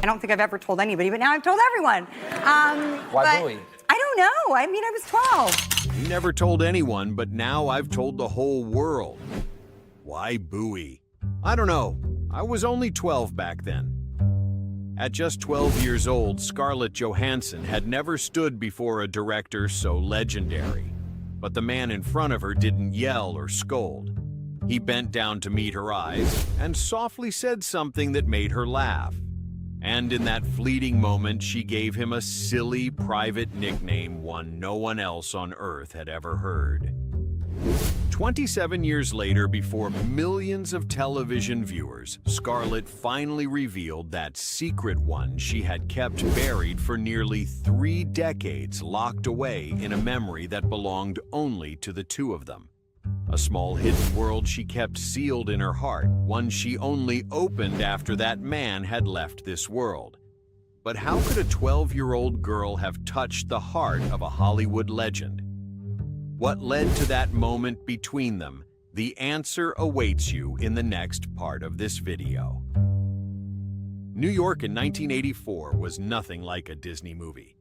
I don't think I've ever told anybody, but now I've told everyone. Why Bowie? I don't know. I mean, I was 12. You never told anyone, but now I've told the whole world. Why Bowie? I don't know. I was only 12 back then. At just 12 years old, Scarlett Johansson had never stood before a director so legendary. But the man in front of her didn't yell or scold. He bent down to meet her eyes and softly said something that made her laugh. And in that fleeting moment, she gave him a silly, private nickname one no one else on Earth had ever heard. 27 years later, before millions of television viewers, Scarlett finally revealed that secret one she had kept buried for nearly 3 decades, locked away in a memory that belonged only to the two of them. A small hidden world she kept sealed in her heart, one she only opened after that man had left this world. But how could a 12-year-old girl have touched the heart of a Hollywood legend? What led to that moment between them? The answer awaits you in the next part of this video. New York in 1984 was nothing like a Disney movie.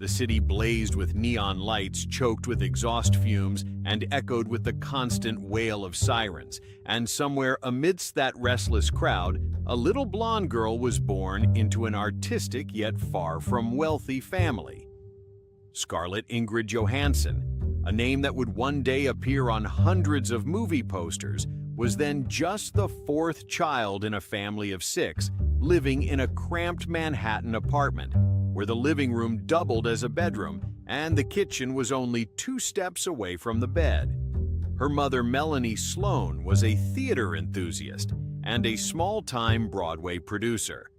The city blazed with neon lights, choked with exhaust fumes, and echoed with the constant wail of sirens. And somewhere amidst that restless crowd, a little blonde girl was born into an artistic yet far from wealthy family. Scarlett Ingrid Johansson, a name that would one day appear on hundreds of movie posters, was then just the 4th child in a family of 6, living in a cramped Manhattan apartment, where the living room doubled as a bedroom and the kitchen was only 2 steps away from the bed. Her mother, Melanie Sloan, was a theater enthusiast and a small-time Broadway producer.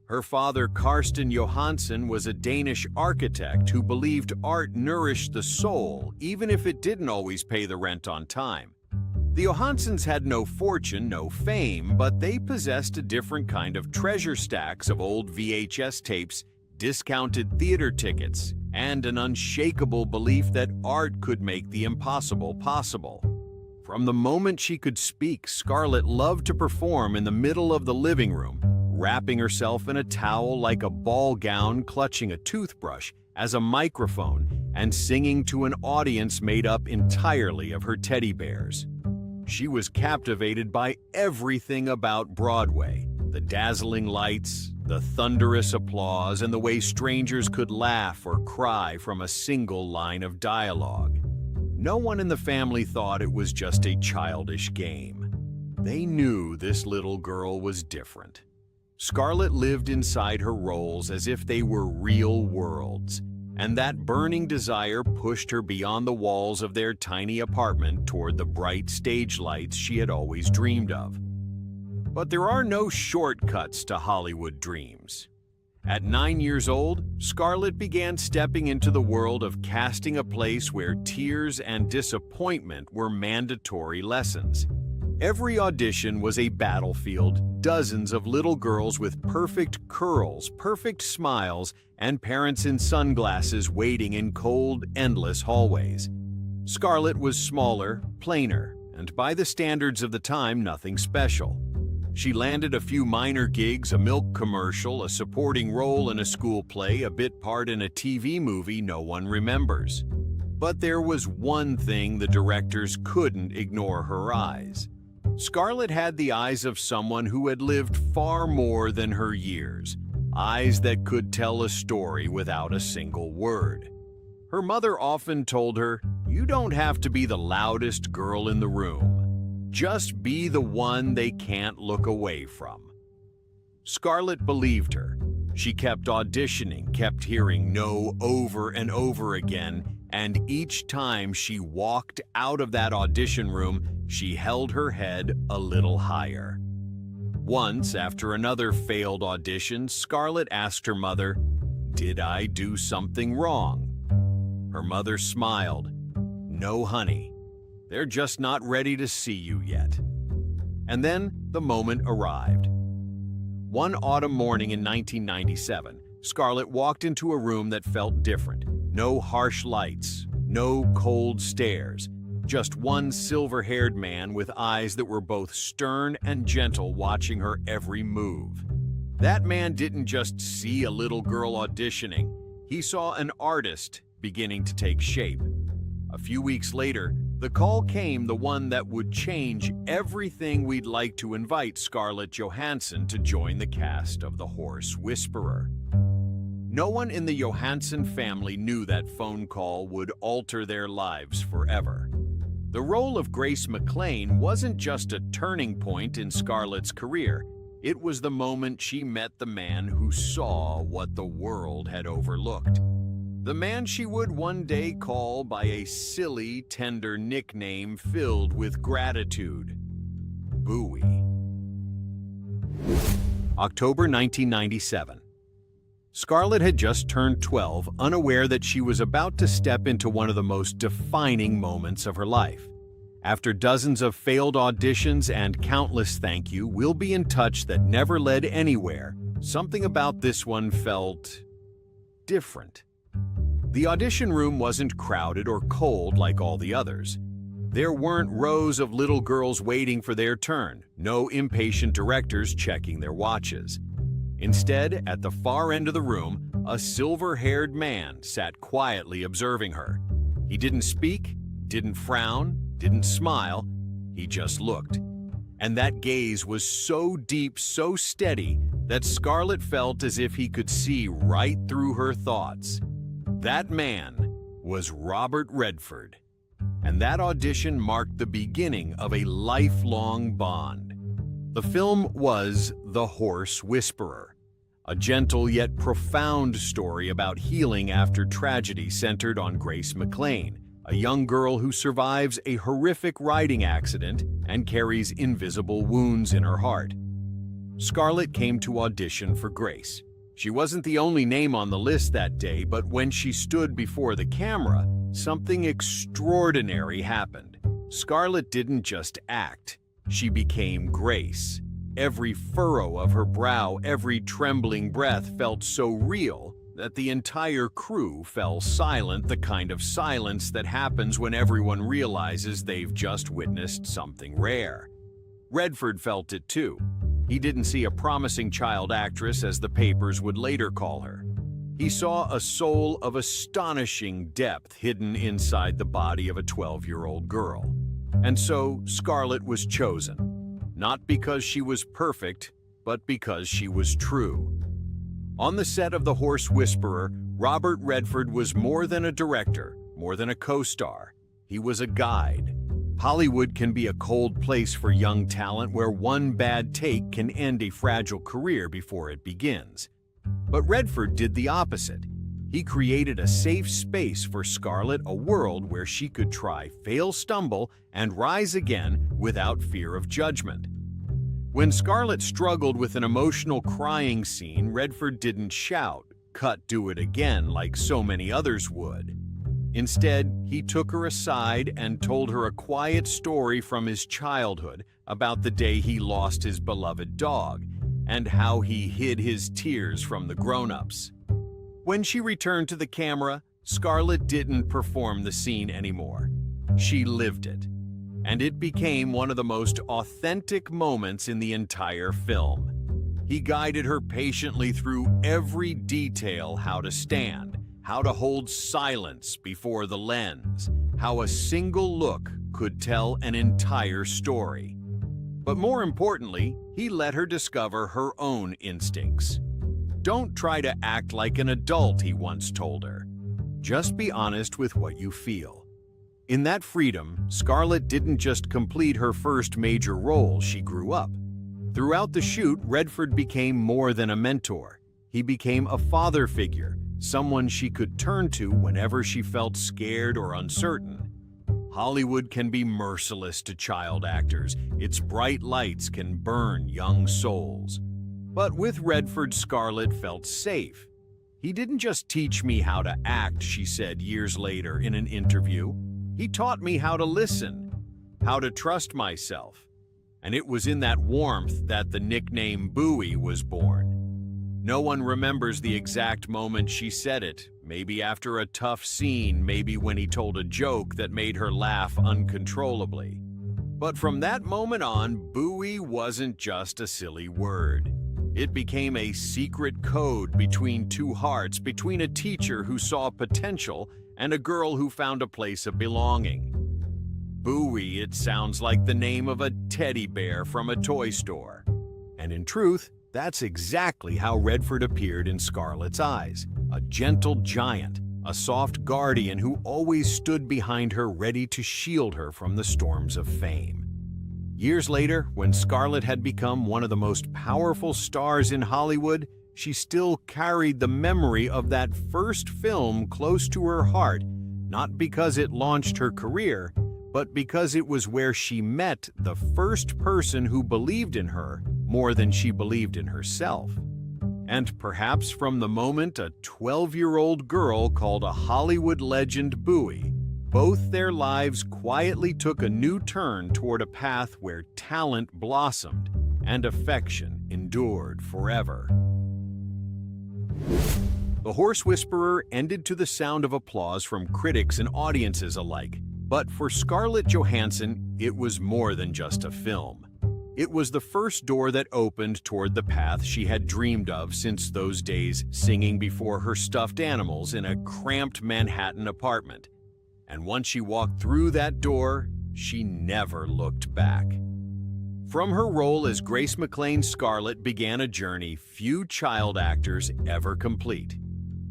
Her father, Karsten Johansson, was a Danish architect who believed art nourished the soul, even if it didn't always pay the rent on time. The Johanssons had no fortune, no fame, but they possessed a different kind of treasure stacks of old VHS tapes, discounted theater tickets, and an unshakable belief that art could make the impossible possible. From the moment she could speak, Scarlett loved to perform in the middle of the living room, wrapping herself in a towel like a ball gown, clutching a toothbrush as a microphone, and singing to an audience made up entirely of her teddy bears. She was captivated by everything about Broadway: the dazzling lights, the thunderous applause, and the way strangers could laugh or cry from a single line of dialogue. No one in the family thought it was just a childish game. They knew this little girl was different. Scarlett lived inside her roles as if they were real worlds, and that burning desire pushed her beyond the walls of their tiny apartment toward the bright stage lights she had always dreamed of. But there are no shortcuts to Hollywood dreams. At 9 years old, Scarlett began stepping into the world of casting, a place where tears and disappointment were mandatory lessons. Every audition was a battlefield, dozens of little girls with perfect curls, perfect smiles, and parents in sunglasses waiting in cold, endless hallways. Scarlett was smaller, plainer, and by the standards of the time, nothing special. She landed a few minor gigs, a milk commercial, a supporting role in a school play, a bit part in a TV movie no one remembers. But there was one thing the directors couldn't ignore: her eyes. Scarlett had the eyes of someone who had lived far more than her years, eyes that could tell a story without a single word. Her mother often told her, "You don't have to be the loudest girl in the room. Just be the one they can't look away from." Scarlett believed her. She kept auditioning, kept hearing no over and over again, and each time she walked out of that audition room, she held her head a little higher. Once, after another failed audition, Scarlett asked her mother, "Did I do something wrong?" Her mother smiled. "No, honey. They're just not ready to see you yet." And then the moment arrived. One autumn morning in 1997, Scarlett walked into a room that felt different. No harsh lights, no cold stares, just one silver-haired man with eyes that were both stern and gentle, watching her every move. That man didn't just see a little girl auditioning, he saw an artist beginning to take shape. A few weeks later, the call came, the one that would change everything. We'd like to invite Scarlett Johansson to join the cast of The Horse Whisperer. No one in the Johansson family knew that phone call would alter their lives forever. The role of Grace McLean wasn't just a turning point in Scarlett's career. It was the moment she met the man who saw what the world had overlooked. The man she would one day call by a silly, tender nickname filled with gratitude: Bowie. October 1997. Scarlett had just turned 12, unaware that she was about to step into one of the most defining moments of her life. After dozens of failed auditions and countless thank you, we'll be in touch that never led anywhere, something about this one felt different. The audition room wasn't crowded or cold like all the others. There weren't rows of little girls waiting for their turn, no impatient directors checking their watches. Instead, at the far end of the room, a silver-haired man sat quietly observing her. He didn't speak, didn't frown, didn't smile, he just looked. And that gaze was so deep, so steady, that Scarlett felt as if he could see right through her thoughts. That man was Robert Redford, and that audition marked the beginning of a lifelong bond. The film was The Horse Whisperer, a gentle yet profound story about healing after tragedy centered on Grace McLean, a young girl who survives a horrific riding accident and carries invisible wounds in her heart. Scarlett came to audition for Grace. She wasn't the only name on the list that day, but when she stood before the camera, something extraordinary happened. Scarlett didn't just act, she became Grace. Every furrow of her brow, every trembling breath felt so real that the entire crew fell silent, the kind of silence that happens when everyone realizes they've just witnessed something rare. Redford felt it too. He didn't see a promising child actress, as the papers would later call her. He saw a soul of astonishing depth hidden inside the body of a 12-year-old girl. And so Scarlett was chosen, not because she was perfect, but because she was true. On the set of The Horse Whisperer, Robert Redford was more than a director, more than a co-star. He was a guide. Hollywood can be a cold place for young talent, where one bad take can end a fragile career before it begins. But Redford did the opposite. He created a safe space for Scarlett, a world where she could try, fail, stumble, and rise again without fear of judgment. When Scarlett struggled with an emotional crying scene, Redford didn't shout, "Cut, do it again," like so many others would. Instead, he took her aside and told her a quiet story from his childhood about the day he lost his beloved dog and how he hid his tears from the grown-ups. When she returned to the camera, Scarlett didn't perform the scene anymore. She lived it, and it became one of the most authentic moments in the entire film. He guided her patiently through every detail: how to stand, how to hold silence before the lens, how a single look could tell an entire story. But more importantly, he let her discover her own instincts. "Don't try to act like an adult," he once told her. "Just be honest with what you feel." In that freedom, Scarlett didn't just complete her first major role, she grew up. Throughout the shoot, Redford became more than a mentor. He became a father figure, someone she could turn to whenever she felt scared or uncertain. Hollywood can be merciless to child actors. Its bright lights can burn young souls. But with Redford, Scarlett felt safe. "He didn't just teach me how to act," she said years later in an interview. "He taught me how to listen, how to trust myself." And it was in that warmth that the nickname Bowie was born. No one remembers the exact moment she said it, maybe after a tough scene, maybe when he told a joke that made her laugh uncontrollably. But from that moment on, Bowie wasn't just a silly word. It became a secret code between two hearts, between a teacher who saw potential and a girl who found a place of belonging. Bowie, it sounds like the name of a teddy bear from a toy store. And in truth, that's exactly how Redford appeared in Scarlett's eyes. A gentle giant, a soft guardian who always stood behind her ready to shield her from the storms of fame. Years later, when Scarlett had become one of the most powerful stars in Hollywood, she still carried the memory of that first film close to her heart, not because it launched her career, but because it was where she met the first person who believed in her more than she believed in herself. And perhaps from the moment a 12-year-old girl called a Hollywood legend Bowie, both their lives quietly took a new turn toward a path where talent blossomed and affection endured forever. The Horse Whisperer ended to the sound of applause from critics and audiences alike. But for Scarlett Johansson, it was more than just a film. It was the first door that opened toward the path she had dreamed of since those days singing before her stuffed animals in a cramped Manhattan apartment. And once she walked through that door, she never looked back. From her role as Grace McLean's Scarlett began a journey few child actors ever complete.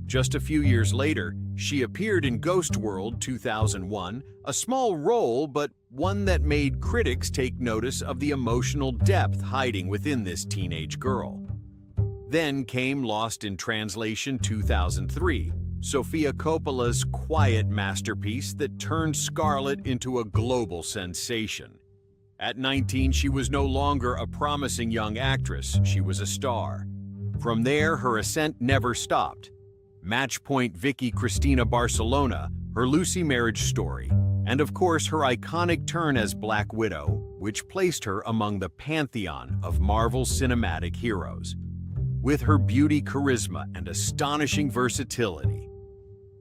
Just a few years later, she appeared in Ghost World 2001, a small role but one that made critics take notice of the emotional depth hiding within this teenage girl. Then came Lost in Translation 2003, Sofia Coppola's quiet masterpiece that turned Scarlett into a global sensation. At 19, she was no longer a promising young actress, she was a star. From there, her ascent never stopped. Matchpoint Vicky Cristina Barcelona, her Lucy Marriage Story, and of course her iconic turn as Black Widow, which placed her among the pantheon of Marvel's cinematic heroes. With her beauty, charisma, and astonishing versatility,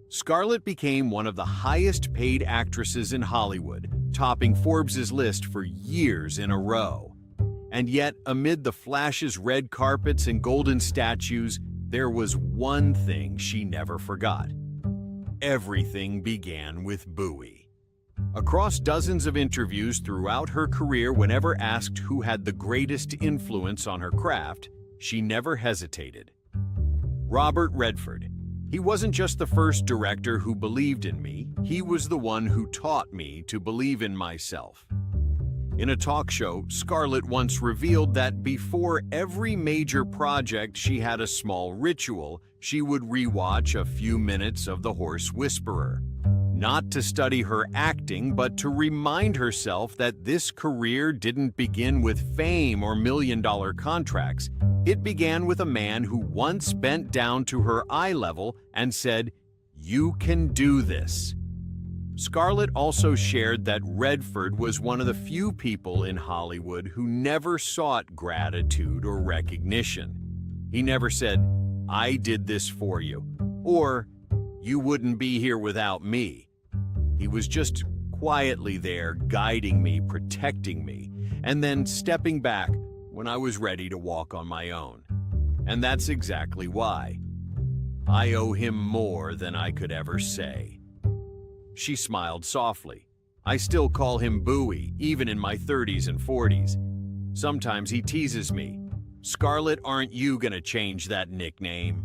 Scarlett became one of the highest-paid actresses in Hollywood, topping Forbes' list for years in a row. And yet, amid the flashes, red carpets, and golden statues, there was one thing she never forgot. Everything began with Bowie. Across dozens of interviews throughout her career, whenever asked who had the greatest influence on her craft, she never hesitated. Robert Redford. He wasn't just the first director who believed in me, he was the one who taught me to believe in myself. In a talk show, Scarlett once revealed that before every major project she had a small ritual. She would rewatch a few minutes of The Horse Whisperer. Not to study her acting, but to remind herself that this career didn't begin with fame or million-dollar contracts. It began with a man who once bent down to her eye level and said, "You can do this." Scarlett also shared that Redford was one of the few people in Hollywood who never sought gratitude or recognition. He never said, "I did this for you," or "You wouldn't be here without me." He was just quietly there, guiding me, protecting me, and then stepping back when I was ready to walk on my own. And that's exactly why. I owe him more than I could ever say. She smiled softly. I still call him Bowie, even in my 30s and 40s. Sometimes he teases me, "Scarlett, aren't you gonna change that nickname?"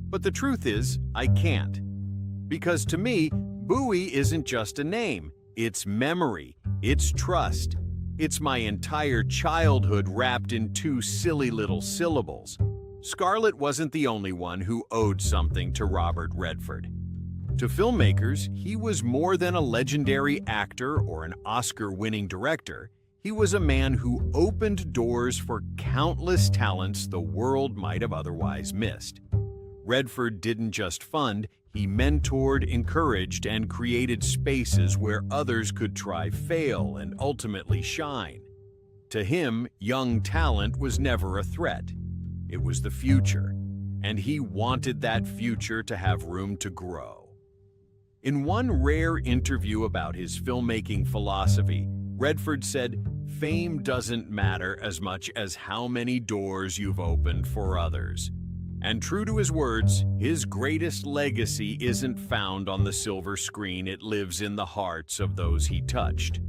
But the truth is, I can't. Because to me, Bowie isn't just a name. It's memory. It's trust. It's my entire childhood wrapped in two silly little syllables. Scarlett wasn't the only one who owed something to Robert Redford. To filmmakers, he was more than a legendary actor or an Oscar-winning director. He was a man who opened doors for countless talents the world might have otherwise missed. Redford didn't just fund, he mentored, encouraged, and created spaces where others could try, fail, and ultimately shine. To him, young talent was never a threat. It was the future, and he wanted that future to have room to grow. In one rare interview about his filmmaking philosophy, Redford said, fame doesn't matter as much as how many doors you've opened for others. And true to his words, his greatest legacy isn't found on the silver screen, it lives in the hearts of those he touched.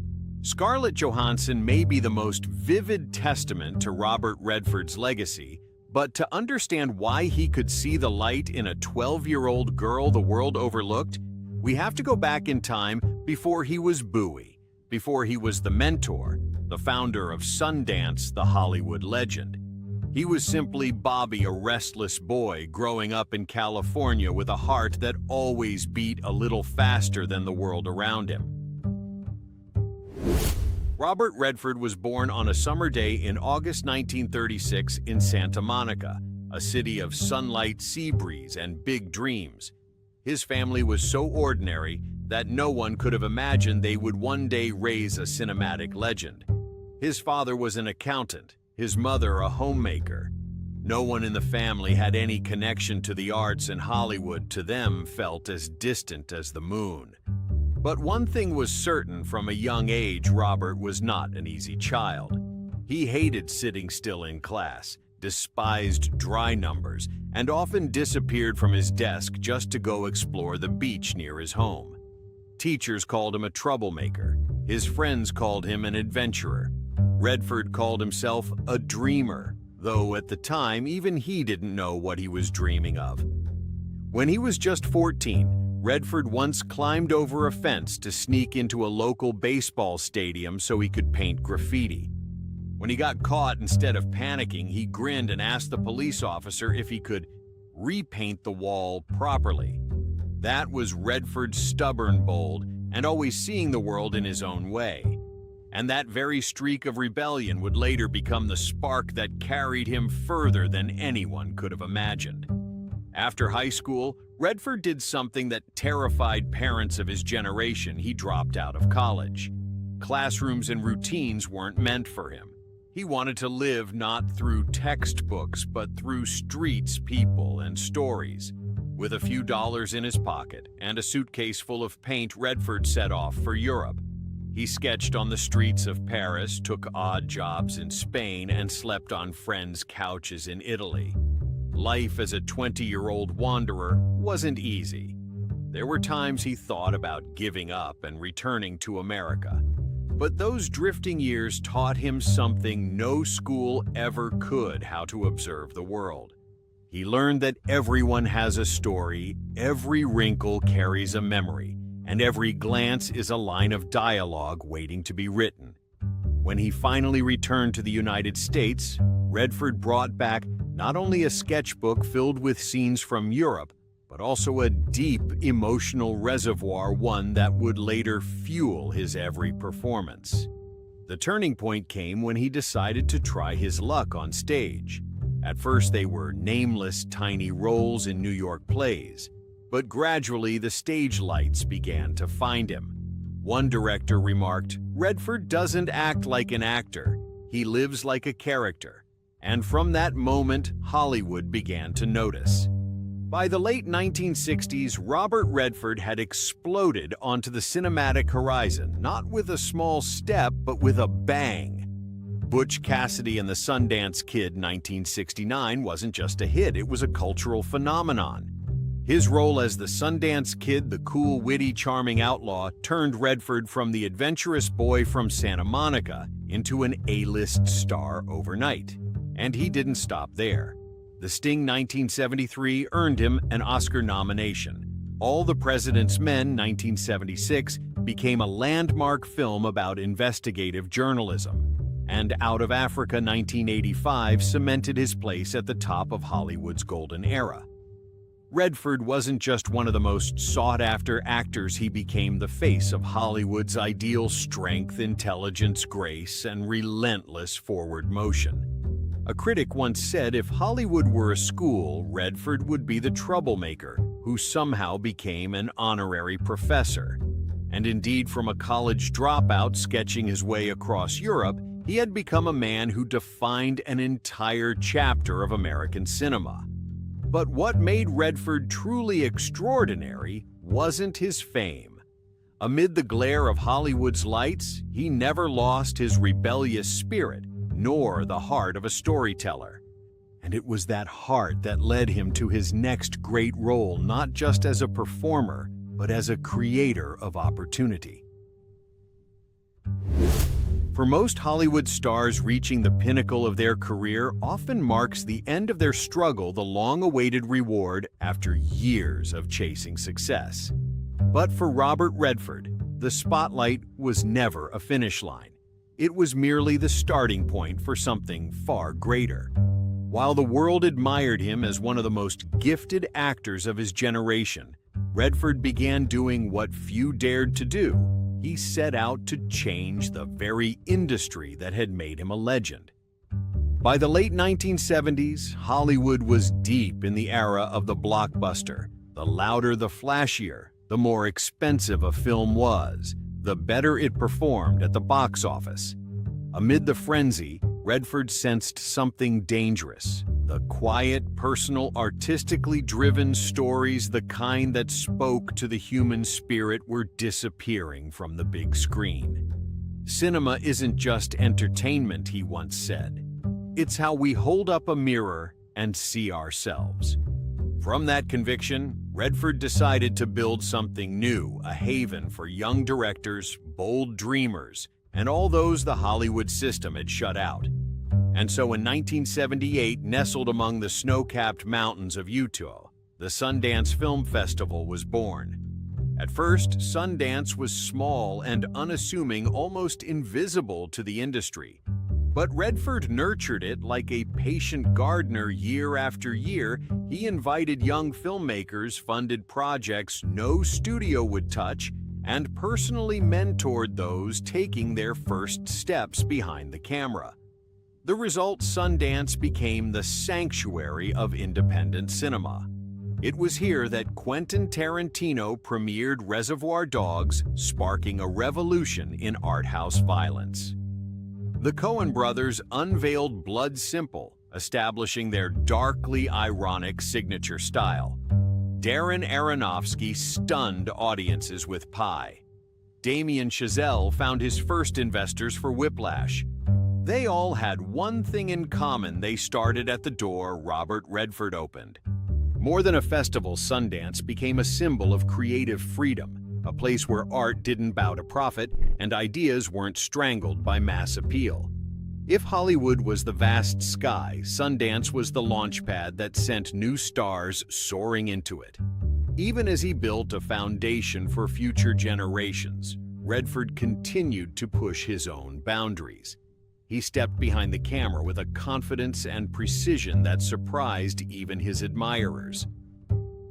Scarlett Johansson may be the most vivid testament to Robert Redford's legacy, but to understand why he could see the light in a 12-year-old girl the world overlooked, we have to go back in time before he was Bowie, before he was the mentor, the founder of Sundance, the Hollywood legend. He was simply Bobby, a restless boy growing up in California with a heart that always beat a little faster than the world around him. Robert Redford was born on a summer day in August 1936 in Santa Monica, a city of sunlight, sea breeze, and big dreams. His family was so ordinary that no one could have imagined they would one day raise a cinematic legend. His father was an accountant, his mother a homemaker. No one in the family had any connection to the arts, and Hollywood to them felt as distant as the moon. But one thing was certain: from a young age, Robert was not an easy child. He hated sitting still in class, despised dry numbers, and often disappeared from his desk just to go explore the beach near his home. Teachers called him a troublemaker. His friends called him an adventurer. Redford called himself a dreamer, though at the time even he didn't know what he was dreaming of. When he was just 14, Redford once climbed over a fence to sneak into a local baseball stadium so he could paint graffiti. When he got caught, instead of panicking, he grinned and asked the police officer if he could repaint the wall properly. That was Redford's stubborn, bold, and always seeing the world in his own way. And that very streak of rebellion would later become the spark that carried him further than anyone could have imagined. After high school, Redford did something that terrified parents of his generation. He dropped out of college. Classrooms and routines weren't meant for him. He wanted to live not through textbooks, but through streets, people, and stories. With a few dollars in his pocket and a suitcase full of paint, Redford set off for Europe. He sketched on the streets of Paris, took odd jobs in Spain, and slept on friends' couches in Italy. Life as a 20-year-old wanderer wasn't easy. There were times he thought about giving up and returning to America. But those drifting years taught him something no school ever could: how to observe the world. He learned that everyone has a story, every wrinkle carries a memory, and every glance is a line of dialogue waiting to be written. When he finally returned to the United States, Redford brought back not only a sketchbook filled with scenes from Europe, but also a deep emotional reservoir, one that would later fuel his every performance. The turning point came when he decided to try his luck on stage. At first they were nameless, tiny roles in New York plays, but gradually the stage lights began to find him. One director remarked, "Redford doesn't act like an actor, he lives like a character." And from that moment, Hollywood began to notice. By the late 1960s, Robert Redford had exploded onto the cinematic horizon, not with a small step, but with a bang. Butch Cassidy and the Sundance Kid 1969 wasn't just a hit, it was a cultural phenomenon. His role as the Sundance Kid, the cool, witty, charming outlaw, turned Redford from the adventurous boy from Santa Monica into an A-list star overnight. And he didn't stop there. The Sting 1973 earned him an Oscar nomination. All the President's Men 1976 became a landmark film about investigative journalism. And Out of Africa 1985 cemented his place at the top of Hollywood's golden era. Redford wasn't just one of the most sought-after actors, he became the face of Hollywood's ideal: strength, intelligence, grace, and relentless forward motion. A critic once said if Hollywood were a school, Redford would be the troublemaker who somehow became an honorary professor. And indeed, from a college dropout sketching his way across Europe, he had become a man who defined an entire chapter of American cinema. But what made Redford truly extraordinary wasn't his fame. Amid the glare of Hollywood's lights, he never lost his rebellious spirit, nor the heart of a storyteller. And it was that heart that led him to his next great role, not just as a performer, but as a creator of opportunity. For most Hollywood stars, reaching the pinnacle of their career often marks the end of their struggle, the long-awaited reward after years of chasing success. But for Robert Redford, the spotlight was never a finish line. It was merely the starting point for something far greater. While the world admired him as one of the most gifted actors of his generation, Redford began doing what few dared to do. He set out to change the very industry that had made him a legend. By the late 1970s, Hollywood was deep in the era of the blockbuster. The louder, the flashier, the more expensive a film was, the better it performed at the box office. Amid the frenzy, Redford sensed something dangerous. The quiet, personal, artistically driven stories, the kind that spoke to the human spirit, were disappearing from the big screen. Cinema isn't just entertainment, he once said. It's how we hold up a mirror and see ourselves. From that conviction, Redford decided to build something new, a haven for young directors, bold dreamers, and all those the Hollywood system had shut out. And so in 1978, nestled among the snow-capped mountains of Utah, the Sundance Film Festival was born. At first, Sundance was small and unassuming, almost invisible to the industry. But Redford nurtured it like a patient gardener. Year after year, he invited young filmmakers, funded projects no studio would touch, and personally mentored those taking their first steps behind the camera. The result, Sundance became the sanctuary of independent cinema. It was here that Quentin Tarantino premiered Reservoir Dogs, sparking a revolution in art house violence. The Coen brothers unveiled Blood Simple, establishing their darkly ironic signature style. Darren Aronofsky stunned audiences with Pi. Damien Chazelle found his first investors for Whiplash. They all had one thing in common: they started at the door Robert Redford opened. More than a festival, Sundance became a symbol of creative freedom, a place where art didn't bow to profit and ideas weren't strangled by mass appeal. If Hollywood was the vast sky, Sundance was the launchpad that sent new stars soaring into it. Even as he built a foundation for future generations, Redford continued to push his own boundaries. He stepped behind the camera with a confidence and precision that surprised even his admirers.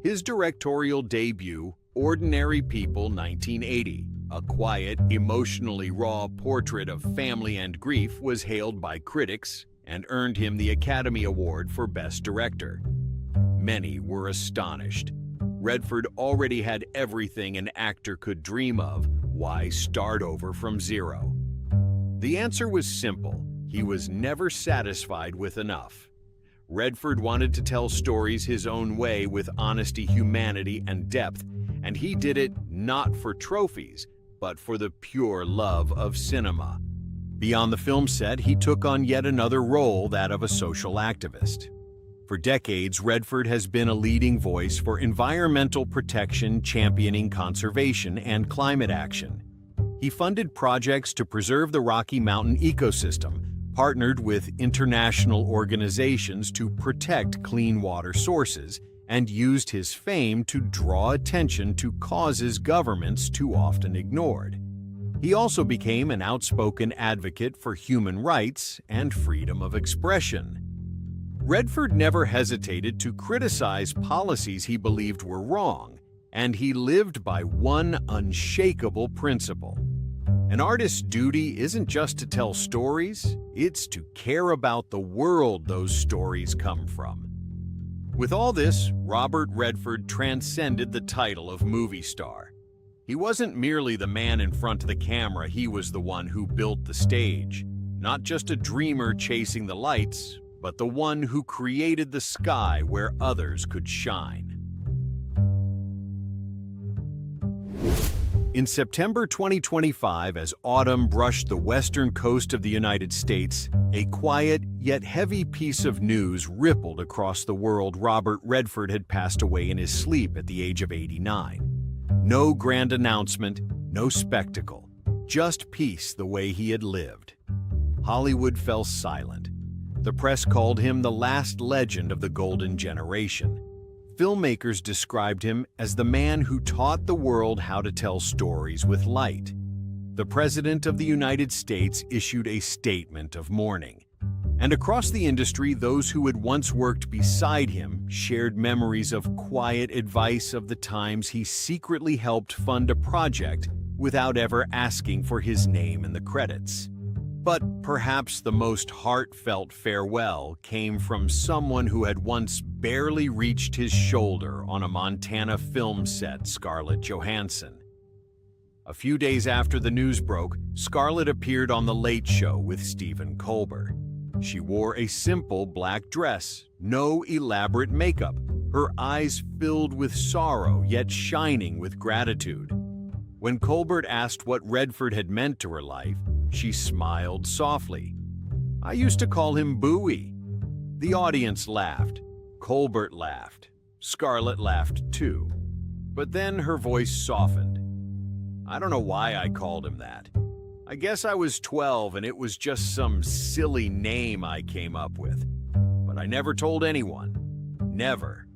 His directorial debut, Ordinary People, 1980, a quiet, emotionally raw portrait of family and grief, was hailed by critics and earned him the Academy Award for Best Director. Many were astonished. Redford already had everything an actor could dream of. Why start over from zero? The answer was simple: he was never satisfied with enough. Redford wanted to tell stories his own way, with honesty, humanity, and depth, and he did it not for trophies, but for the pure love of cinema. Beyond the film set, he took on yet another role, that of a social activist. For decades, Redford has been a leading voice for environmental protection, championing conservation and climate action. He funded projects to preserve the Rocky Mountain ecosystem, partnered with international organizations to protect clean water sources, and used his fame to draw attention to causes governments too often ignored. He also became an outspoken advocate for human rights and freedom of expression. Redford never hesitated to criticize policies he believed were wrong, and he lived by one unshakable principle: an artist's duty isn't just to tell stories, it's to care about the world those stories come from. With all this, Robert Redford transcended the title of movie star. He wasn't merely the man in front of the camera, he was the one who built the stage. Not just a dreamer chasing the lights, but the one who created the sky where others could shine. In September 2025, as autumn brushed the western coast of the United States, a quiet yet heavy piece of news rippled across the world. Robert Redford had passed away in his sleep at the age of 89. No grand announcement, no spectacle, just peace the way he had lived. Hollywood fell silent. The press called him the last legend of the golden generation. Filmmakers described him as the man who taught the world how to tell stories with light. The President of the United States issued a statement of mourning. And across the industry, those who had once worked beside him shared memories of quiet advice of the times he secretly helped fund a project without ever asking for his name in the credits. But perhaps the most heartfelt farewell came from someone who had once barely reached his shoulder on a Montana film set, Scarlett Johansson. A few days after the news broke, Scarlett appeared on The Late Show with Stephen Colbert. She wore a simple black dress, no elaborate makeup, her eyes filled with sorrow yet shining with gratitude. When Colbert asked what Redford had meant to her life, she smiled softly. "I used to call him Bowie." The audience laughed. Colbert laughed. Scarlett laughed too. But then her voice softened. "I don't know why I called him that. I guess I was 12 and it was just some silly name I came up with. But I never told anyone. Never.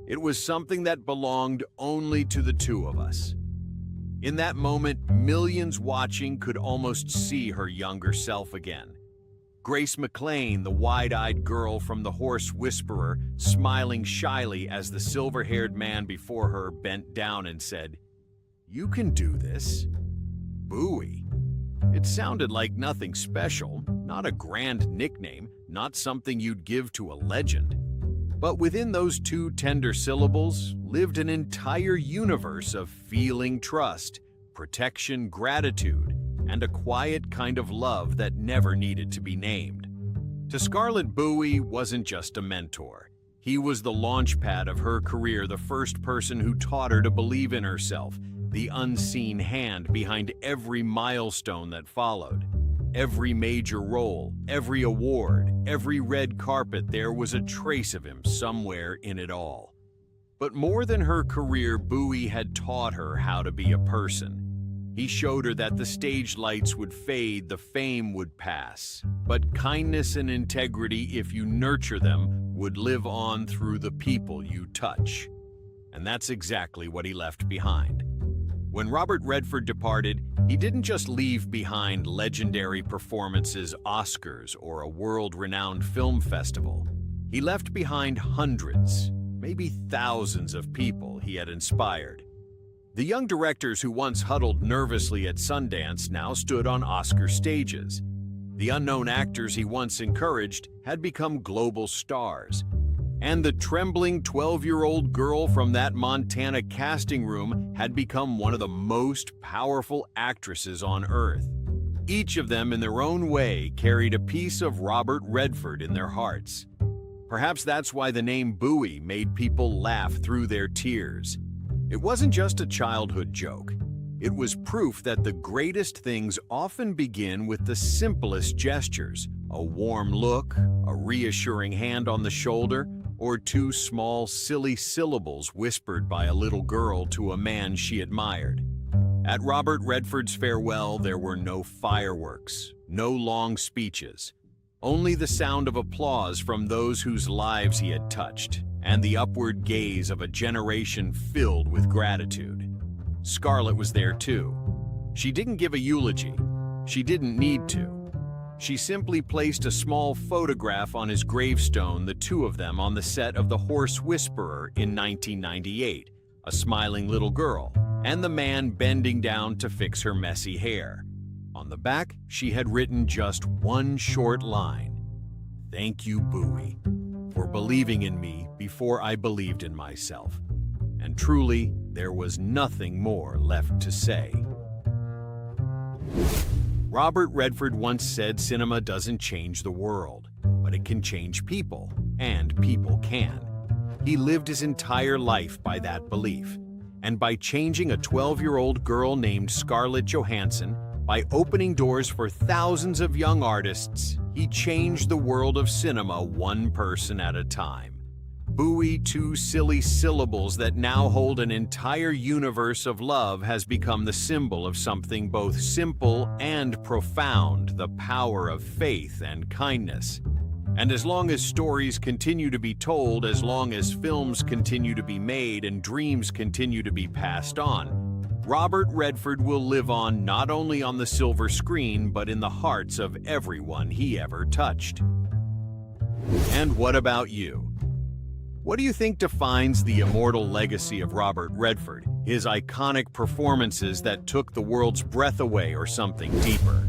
It was something that belonged only to the two of us." In that moment, millions watching could almost see her younger self again. Grace McLean, the wide-eyed girl from The Horse Whisperer, smiling shyly as the silver-haired man before her bent down and said, "You can do this." Bowie. It sounded like nothing special, not a grand nickname, not something you'd give to a legend. But within those two tender syllables lived an entire universe of feeling trust, protection, gratitude, and a quiet kind of love that never needed to be named. To Scarlett, Bowie wasn't just a mentor. He was the launchpad of her career, the first person who taught her to believe in herself, the unseen hand behind every milestone that followed. Every major role, every award, every red carpet, there was a trace of him somewhere in it all. But more than her career, Bowie had taught her how to be a person. He showed her that the stage lights would fade, the fame would pass, but kindness and integrity, if you nurture them, would live on through the people you touch. And that's exactly what he left behind. When Robert Redford departed, he didn't just leave behind legendary performances, Oscars, or a world-renowned film festival. He left behind hundreds, maybe thousands of people he had inspired. The young directors who once huddled nervously at Sundance now stood on Oscar stages. The unknown actors he once encouraged had become global stars. And the trembling 12-year-old girl from that Montana casting room had become one of the most powerful actresses on Earth. Each of them, in their own way, carried a piece of Robert Redford in their hearts. Perhaps that's why the name Bowie made people laugh through their tears. It wasn't just a childhood joke. It was proof that the greatest things often begin with the simplest gestures: a warm look, a reassuring hand on the shoulder, or two small, silly syllables whispered by a little girl to a man she admired. At Robert Redford's farewell, there were no fireworks, no long speeches, only the sound of applause from those whose lives he had touched, and the upward gaze of a generation filled with gratitude. Scarlett was there too. She didn't give a eulogy. She didn't need to. She simply placed a small photograph on his gravestone, the two of them on the set of The Horse Whisperer in 1998, a smiling little girl, and the man bending down to fix her messy hair. On the back, she had written just one short line: "Thank you, Bowie, for believing in me before I believed in myself." And truly, there was nothing more left to say. Robert Redford once said, "Cinema doesn't change the world, but it can change people, and people can." He lived his entire life by that belief. And by changing a 12-year-old girl named Scarlett Johansson, by opening doors for thousands of young artists, he changed the world of cinema one person at a time. Bowie, two silly syllables that now hold an entire universe of love, has become the symbol of something both simple and profound, the power of faith and kindness. And as long as stories continue to be told, as long as films continue to be made and dreams continue to be passed on, Robert Redford will live on not only on the silver screen, but in the hearts of everyone he ever touched. And what about you? What do you think defines the immortal legacy of Robert Redford, his iconic performances that took the world's breath away, or something deeper?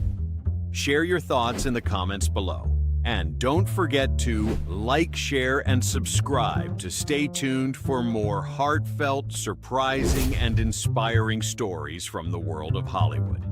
Share your thoughts in the comments below. And don't forget to like, share, and subscribe to stay tuned for more heartfelt, surprising, and inspiring stories from the world of Hollywood.